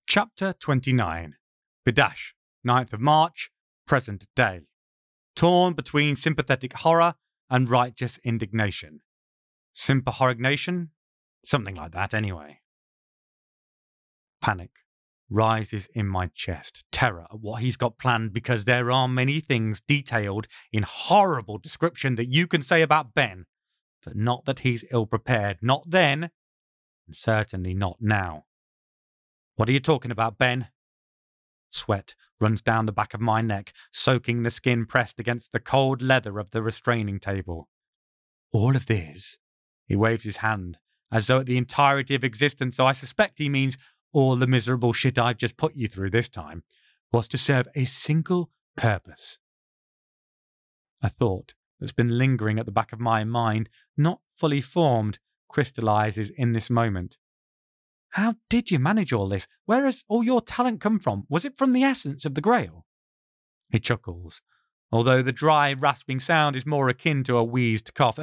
Chapter 29. Bidash, 9th of March, present day. Torn between sympathetic horror and righteous indignation. Sympahorignation? Something like that, anyway. Panic rises in my chest. Terror at what he's got planned, because there are many things detailed in horrible description that you can say about Ben, but not that he's ill-prepared. Not then, and certainly not now. What are you talking about, Ben? Sweat runs down the back of my neck, soaking the skin pressed against the cold leather of the restraining table. All of this, he waves his hand, as though at the entirety of existence, so I suspect he means all the miserable shit I've just put you through this time, was to serve a single purpose. A thought that's been lingering at the back of my mind, not fully formed, crystallizes in this moment. How did you manage all this? Where has all your talent come from? Was it from the essence of the Grail? He chuckles, although the dry, rasping sound is more akin to a wheezed cough.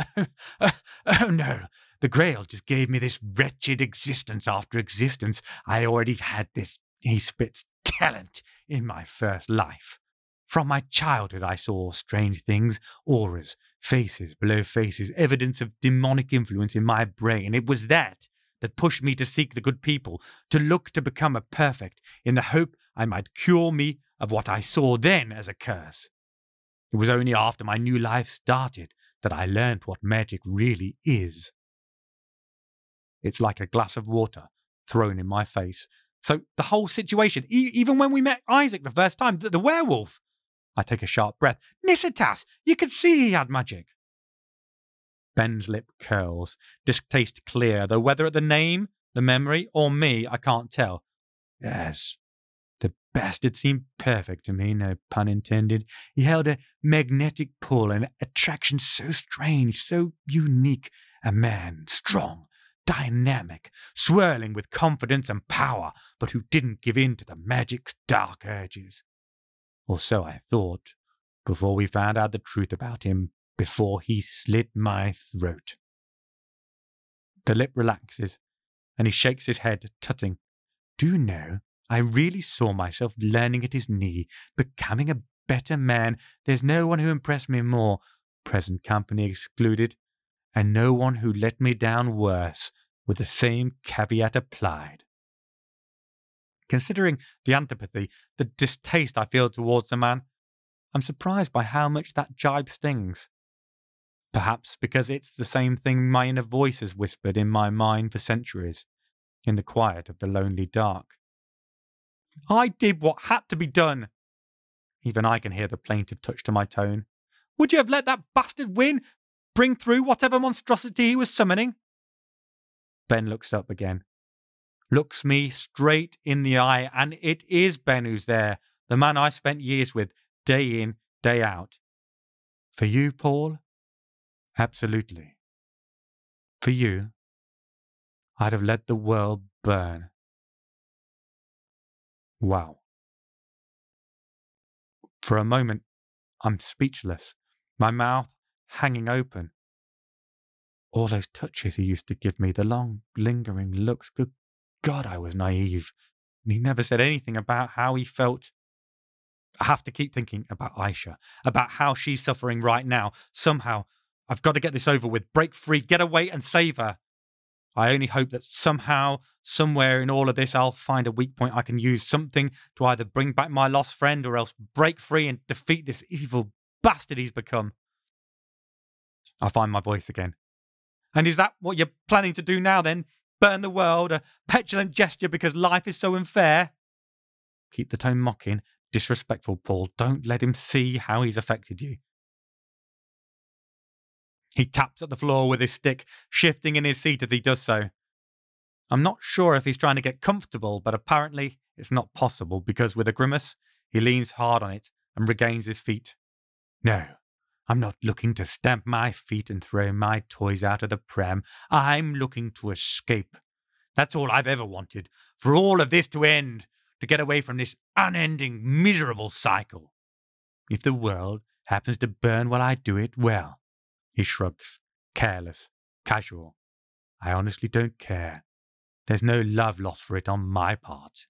Oh no, the Grail just gave me this wretched existence after existence. I already had this, he spits, talent in my first life. From my childhood I saw strange things, auras, faces below faces, evidence of demonic influence in my brain. It was that pushed me to seek the good people, to look to become a perfect, in the hope I might cure me of what I saw then as a curse. It was only after my new life started that I learned what magic really is. It's like a glass of water thrown in my face. So the whole situation, even when we met Isaac the first time, the werewolf. I take a sharp breath. Nisitas, you could see he had magic. Ben's lip curls, distaste clear, though whether at the name, the memory, or me, I can't tell. Yes, the bastard seemed perfect to me, no pun intended. He held a magnetic pull, an attraction so strange, so unique. A man, strong, dynamic, swirling with confidence and power, but who didn't give in to the magic's dark urges. Or so I thought, before we found out the truth about him. Before he slit my throat. The lip relaxes, and he shakes his head, tutting. Do you know, I really saw myself learning at his knee, becoming a better man. There's no one who impressed me more, present company excluded, and no one who let me down worse, with the same caveat applied. Considering the antipathy, the distaste I feel towards the man, I'm surprised by how much that jibe stings. Perhaps because it's the same thing my inner voice has whispered in my mind for centuries, in the quiet of the lonely dark. I did what had to be done. Even I can hear the plaintive touch to my tone. Would you have let that bastard win? Bring through whatever monstrosity he was summoning? Ben looks up again. Looks me straight in the eye, and it is Ben who's there, the man I spent years with, day in, day out. For you, Paul? Absolutely. For you, I'd have let the world burn. Wow. For a moment, I'm speechless, my mouth hanging open. All those touches he used to give me, the long, lingering looks, good God, I was naive. And he never said anything about how he felt. I have to keep thinking about Aisha, about how she's suffering right now. Somehow, I've got to get this over with, break free, get away and save her. I only hope that somehow, somewhere in all of this, I'll find a weak point I can use, something to either bring back my lost friend or else break free and defeat this evil bastard he's become. I find my voice again. And is that what you're planning to do now then? Burn the world, a petulant gesture because life is so unfair? Keep the tone mocking, disrespectful, Paul. Don't let him see how he's affected you. He taps at the floor with his stick, shifting in his seat as he does so. I'm not sure if he's trying to get comfortable, but apparently it's not possible because with a grimace, he leans hard on it and regains his feet. No, I'm not looking to stamp my feet and throw my toys out of the pram. I'm looking to escape. That's all I've ever wanted, for all of this to end, to get away from this unending, miserable cycle. If the world happens to burn while I do it, well, he shrugs, careless, casual. I honestly don't care. There's no love lost for it on my part.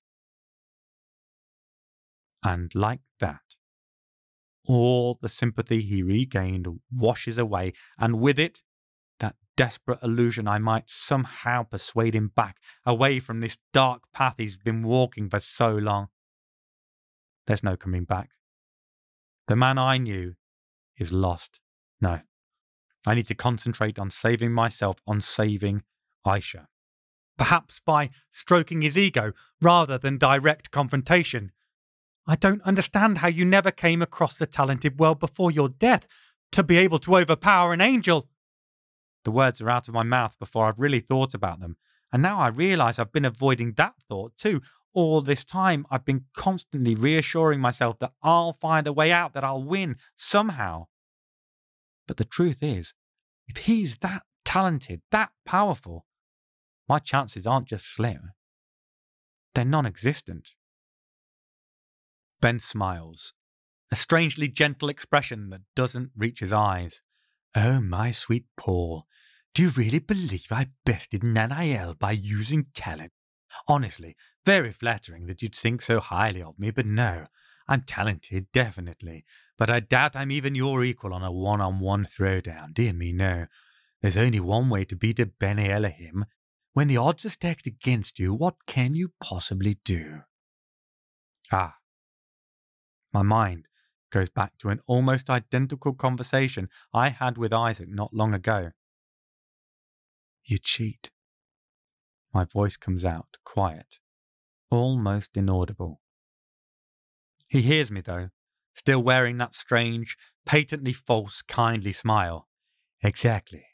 And like that, all the sympathy he regained washes away, and with it, that desperate illusion I might somehow persuade him back, away from this dark path he's been walking for so long. There's no coming back. The man I knew is lost. No, I need to concentrate on saving myself, on saving Aisha. Perhaps by stroking his ego rather than direct confrontation. I don't understand how you never came across the talented world before your death to be able to overpower an angel. The words are out of my mouth before I've really thought about them, and now I realise I've been avoiding that thought too. All this time I've been constantly reassuring myself that I'll find a way out, that I'll win somehow. But the truth is, if he's that talented, that powerful, my chances aren't just slim. They're non-existent. Ben smiles, a strangely gentle expression that doesn't reach his eyes. Oh, my sweet Paul, do you really believe I bested Nanael by using talent? Honestly, very flattering that you'd think so highly of me, but no, I'm talented, definitely. But I doubt I'm even your equal on a one-on-one throwdown. Dear me, no. There's only one way to beat a Bene Elohim. When the odds are stacked against you, what can you possibly do? Ah. My mind goes back to an almost identical conversation I had with Isaac not long ago. You cheat. My voice comes out, quiet, almost inaudible. He hears me, though, still wearing that strange, patently false, kindly smile. Exactly.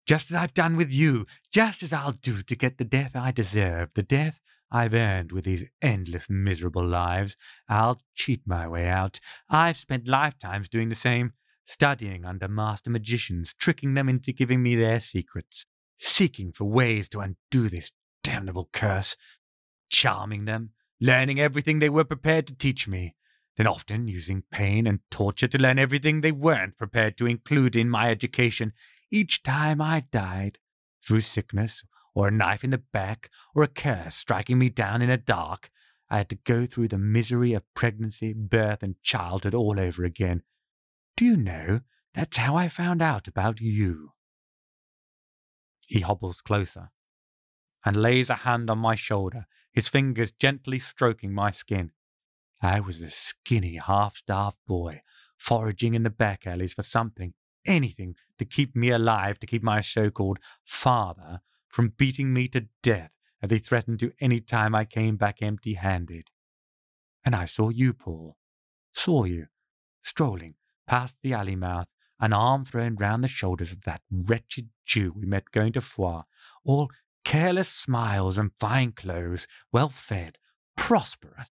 Just as I've done with you, just as I'll do to get the death I deserve, the death I've earned with these endless miserable lives. I'll cheat my way out. I've spent lifetimes doing the same, studying under master magicians, tricking them into giving me their secrets, seeking for ways to undo this damnable curse, charming them, learning everything they were prepared to teach me, then often using pain and torture to learn everything they weren't prepared to include in my education. Each time I died, through sickness, or a knife in the back, or a curse striking me down in a dark, I had to go through the misery of pregnancy, birth, and childhood all over again. Do you know, that's how I found out about you. He hobbles closer, and lays a hand on my shoulder, his fingers gently stroking my skin. I was a skinny, half-starved boy, foraging in the back alleys for something, anything, to keep me alive, to keep my so-called father from beating me to death as he threatened to any time I came back empty-handed. And I saw you, Paul. Saw you, strolling past the alley mouth, an arm thrown round the shoulders of that wretched Jew we met going to Foire, all careless smiles and fine clothes, well-fed, prosperous,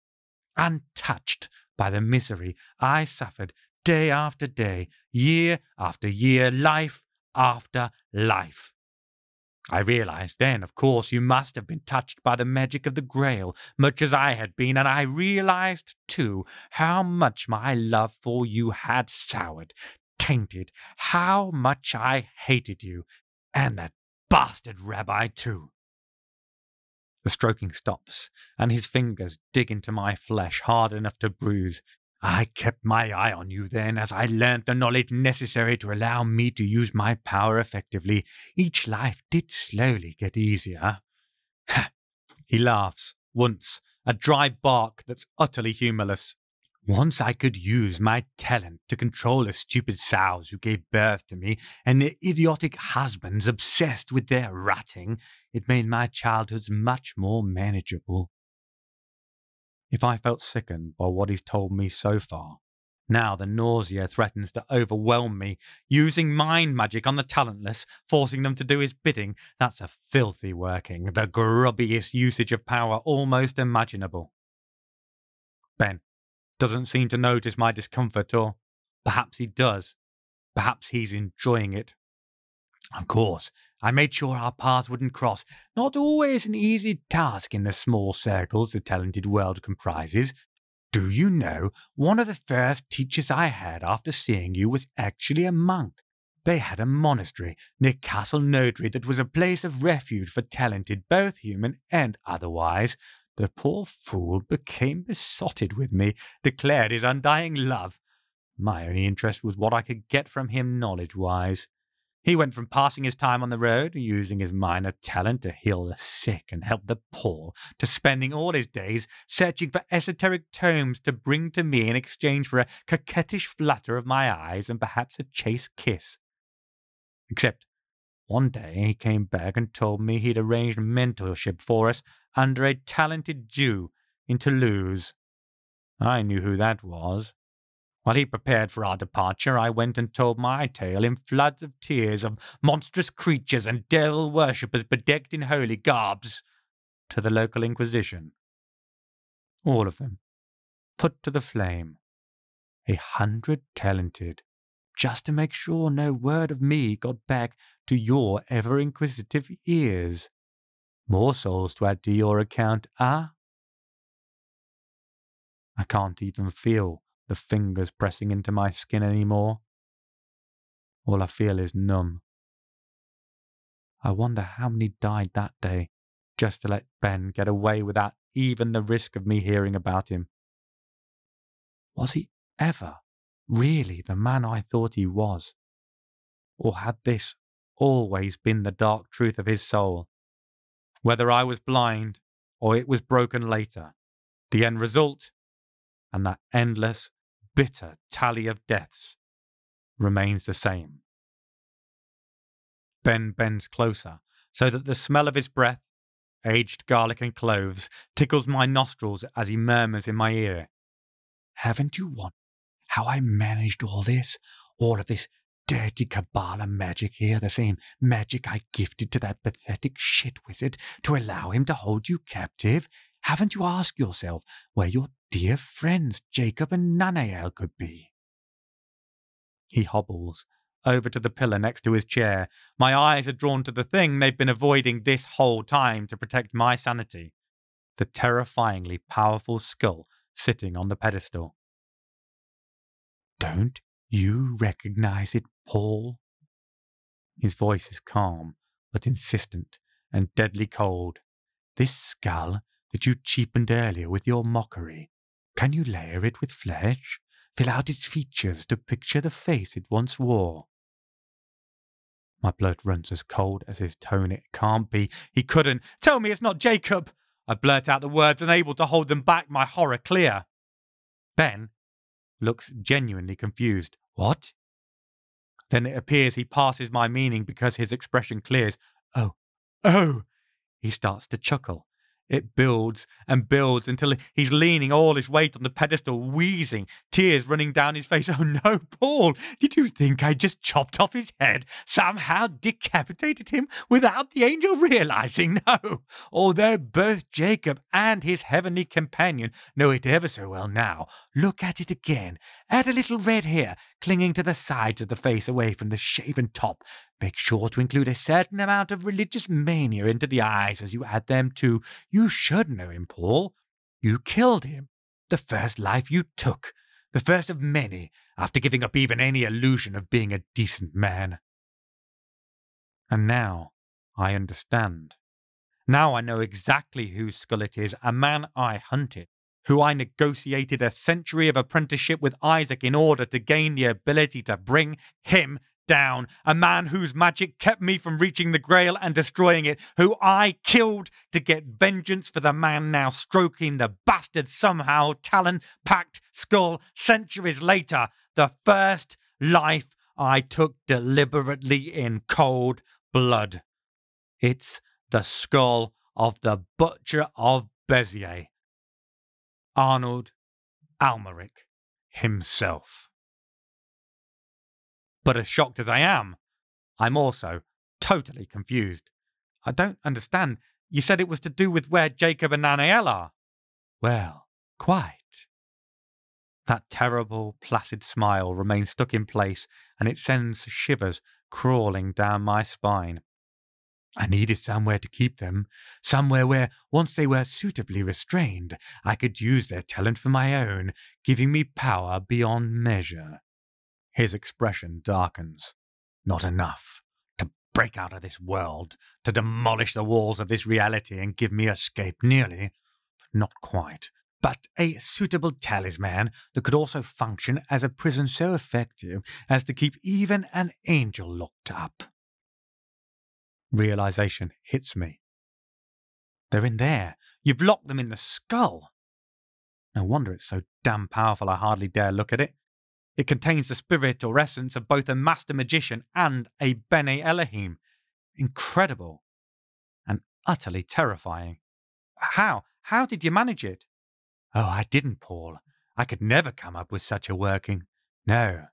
untouched by the misery I suffered day after day, year after year, life after life. I realized then, of course, you must have been touched by the magic of the Grail, much as I had been, and I realized, too, how much my love for you had soured, tainted, how much I hated you, and that bastard rabbi, too. The stroking stops, and his fingers dig into my flesh hard enough to bruise. I kept my eye on you then, as I learnt the knowledge necessary to allow me to use my power effectively. Each life did slowly get easier. He laughs, once, a dry bark that's utterly humorless. Once I could use my talent to control the stupid sows who gave birth to me, and their idiotic husbands obsessed with their ratting, it made my childhoods much more manageable. If I felt sickened by what he's told me so far, now the nausea threatens to overwhelm me. Using mind magic on the talentless, forcing them to do his bidding, that's a filthy working, the grubbiest usage of power almost imaginable. Ben doesn't seem to notice my discomfort, or perhaps he does. Perhaps he's enjoying it. Of course, I made sure our paths wouldn't cross. Not always an easy task in the small circles the talented world comprises. Do you know, one of the first teachers I had after seeing you was actually a monk. They had a monastery near Castle Nodri that was a place of refuge for talented, both human and otherwise. The poor fool became besotted with me, declared his undying love. My only interest was what I could get from him knowledge-wise. He went from passing his time on the road, using his minor talent to heal the sick and help the poor, to spending all his days searching for esoteric tomes to bring to me in exchange for a coquettish flutter of my eyes and perhaps a chaste kiss. Except one day he came back and told me he'd arranged mentorship for us under a talented Jew in Toulouse. I knew who that was. While he prepared for our departure, I went and told my tale in floods of tears of monstrous creatures and devil worshippers bedecked in holy garbs to the local Inquisition. All of them put to the flame. 100 talented, just to make sure no word of me got back to your ever-inquisitive ears. More souls to add to your account, ah? I can't even feel the fingers pressing into my skin anymore. All I feel is numb. I wonder how many died that day, just to let Ben get away without even the risk of me hearing about him. Was he ever really the man I thought he was? Or had this always been the dark truth of his soul? Whether I was blind or it was broken later, the end result, and that endless, bitter tally of deaths, remains the same. Ben bends closer, so that the smell of his breath, aged garlic and cloves, tickles my nostrils as he murmurs in my ear. Haven't you wondered how I managed all this? All of this dirty Kabbalah magic here, the same magic I gifted to that pathetic shit wizard to allow him to hold you captive? Haven't you asked yourself where your dear friends Jacob and Nanael could be? He hobbles over to the pillar next to his chair. My eyes are drawn to the thing they've been avoiding this whole time to protect my sanity. The terrifyingly powerful skull sitting on the pedestal. Don't you recognize it, Paul? His voice is calm, but insistent and deadly cold. This skull that you cheapened earlier with your mockery, can you layer it with flesh? Fill out its features to picture the face it once wore? My blood runs as cold as his tone. It can't be. He couldn't. Tell me it's not Jacob! I blurt out the words, unable to hold them back, my horror clear. Ben looks genuinely confused. What? Then it appears he passes my meaning because his expression clears. Oh! He starts to chuckle. It builds and builds until he's leaning all his weight on the pedestal, wheezing, tears running down his face. Oh no, Paul, did you think I just chopped off his head, somehow decapitated him without the angel realizing? No, although both Jacob and his heavenly companion know it ever so well now. Look at it again. Add a little red hair clinging to the sides of the face away from the shaven top. Make sure to include a certain amount of religious mania into the eyes as you add them too. You should know him, Paul. You killed him. The first life you took. The first of many, after giving up even any illusion of being a decent man. And now I understand. Now I know exactly whose skull it is, a man I hunted, who I negotiated a century of apprenticeship with Isaac in order to gain the ability to bring him down, a man whose magic kept me from reaching the Grail and destroying it, who I killed to get vengeance for the man now stroking the bastard somehow talon-packed skull centuries later, the first life I took deliberately in cold blood. It's the skull of the Butcher of Béziers, Arnold Almeric himself. But as shocked as I am, I'm also totally confused. I don't understand. You said it was to do with where Jacob and Nanael are. Well, quite. That terrible, placid smile remains stuck in place, and it sends shivers crawling down my spine. I needed somewhere to keep them, somewhere where, once they were suitably restrained, I could use their talent for my own, giving me power beyond measure. His expression darkens. Not enough to break out of this world, to demolish the walls of this reality and give me escape, nearly, not quite. But a suitable talisman that could also function as a prison so effective as to keep even an angel locked up. Realization hits me. They're in there. You've locked them in the skull. No wonder it's so damn powerful I hardly dare look at it. It contains the spirit or essence of both a master magician and a Bene Elohim. Incredible. And utterly terrifying. How? How did you manage it? Oh, I didn't, Paul. I could never come up with such a working. No,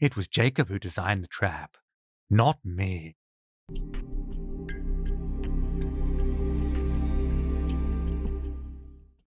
it was Jacob who designed the trap, not me.